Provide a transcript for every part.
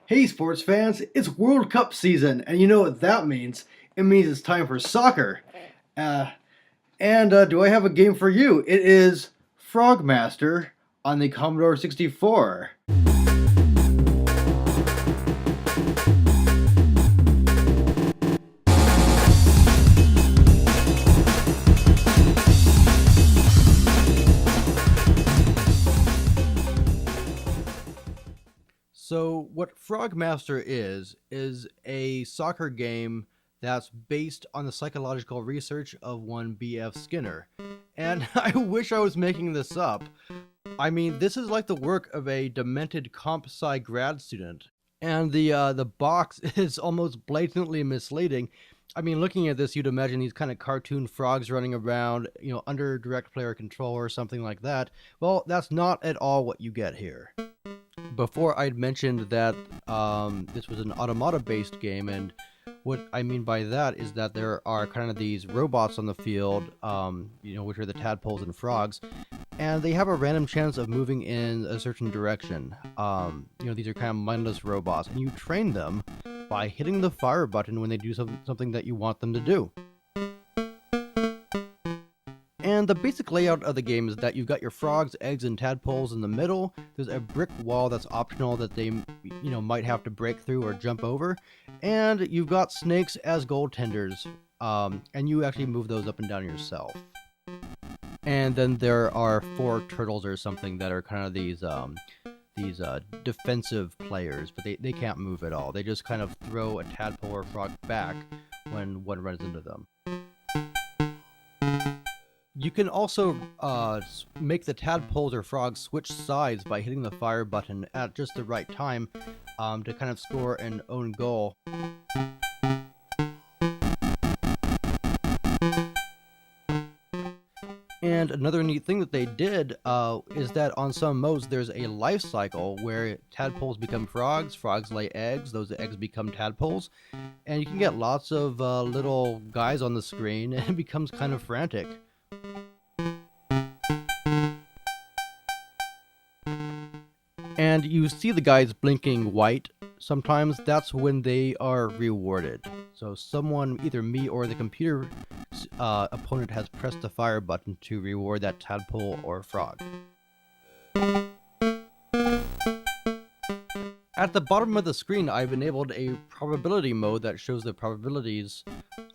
Hey, sports fans, it's World Cup season, and you know what that means. It means it's time for soccer. Uh, and do I have a game for you? It is Frogmaster on the Commodore 64. So, what Frogmaster is a soccer game that's based on the psychological research of one B.F. Skinner. And I wish I was making this up. I mean, this is like the work of a demented comp sci grad student. And the box is almost blatantly misleading. I mean, looking at this, you'd imagine these kind of cartoon frogs running around, under direct player control or something like that. Well, that's not at all what you get here. Before I'd mentioned that this was an automata-based game, and what I mean by that is that there are kind of these robots on the field, which are the tadpoles and frogs, and they have a random chance of moving in a certain direction. These are kind of mindless robots, and you train them by hitting the fire button when they do something that you want them to do. And the basic layout of the game is that you've got your frogs, eggs, and tadpoles in the middle. There's a brick wall that's optional that they, might have to break through or jump over. And you've got snakes as goaltenders, and you actually move those up and down yourself. And then there are 4 turtles or something that are kind of these defensive players, but they can't move at all. They just kind of throw a tadpole or frog back when one runs into them. You can also make the tadpoles or frogs switch sides by hitting the fire button at just the right time to kind of score an own goal. And another neat thing that they did is that on some modes there's a life cycle where tadpoles become frogs, frogs lay eggs, those eggs become tadpoles, and you can get lots of little guys on the screen, and it becomes kind of frantic. And you see the guys blinking white. Sometimes that's when they are rewarded. So someone, either me or the computer opponent, has pressed the fire button to reward that tadpole or frog. At the bottom of the screen, I've enabled a probability mode that shows the probabilities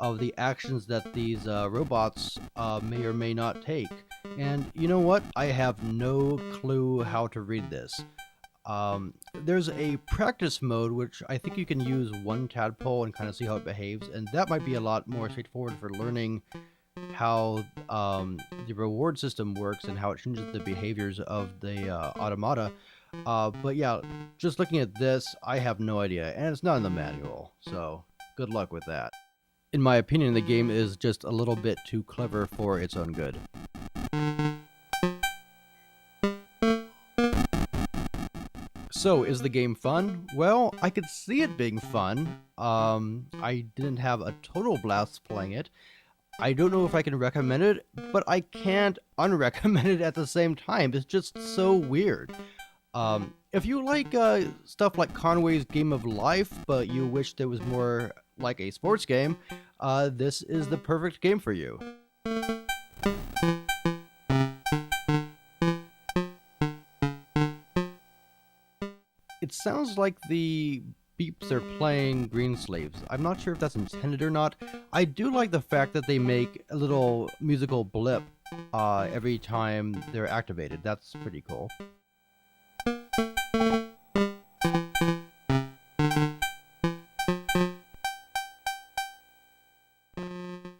of the actions that these robots may or may not take. And you know what? I have no clue how to read this. There's a practice mode, which I think you can use one tadpole and kind of see how it behaves, and that might be a lot more straightforward for learning how the reward system works and how it changes the behaviors of the automata. But yeah, just looking at this, I have no idea, and it's not in the manual, so good luck with that. In my opinion, the game is just a little bit too clever for its own good. So, is the game fun? Well, I could see it being fun. I didn't have a total blast playing it. I don't know if I can recommend it, but I can't unrecommend it at the same time. It's just so weird. If you like stuff like Conway's Game of Life, but you wish there was more like a sports game, this is the perfect game for you. It sounds like the beeps are playing Greensleeves. I'm not sure if that's intended or not. I do like the fact that they make a little musical blip every time they're activated. That's pretty cool.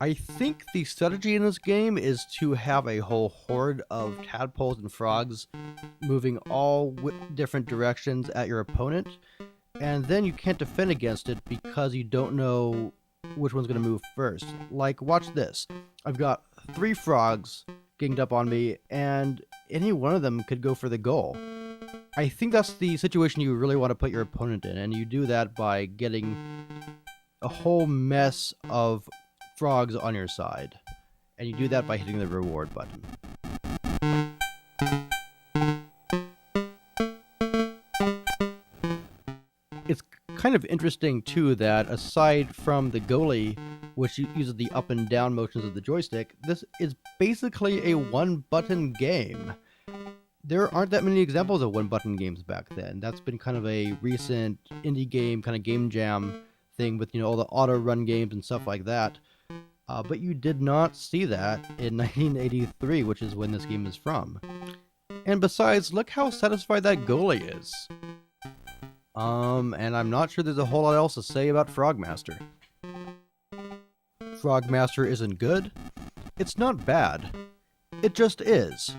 I think the strategy in this game is to have a whole horde of tadpoles and frogs moving all different directions at your opponent, and then you can't defend against it because you don't know which one's going to move first. Like, watch this. I've got 3 frogs ganged up on me, and any one of them could go for the goal. I think that's the situation you really want to put your opponent in, and you do that by getting a whole mess of frogs on your side, and you do that by hitting the reward button. It's kind of interesting too that aside from the goalie, which uses the up and down motions of the joystick, this is basically a one-button game. There aren't that many examples of one-button games back then. That's been kind of a recent indie game, kind of game jam thing with, all the auto-run games and stuff like that. But you did not see that in 1983, which is when this game is from. And besides, look how satisfied that goalie is. And I'm not sure there's a whole lot else to say about Frogmaster. Frogmaster isn't good. It's not bad. It just is.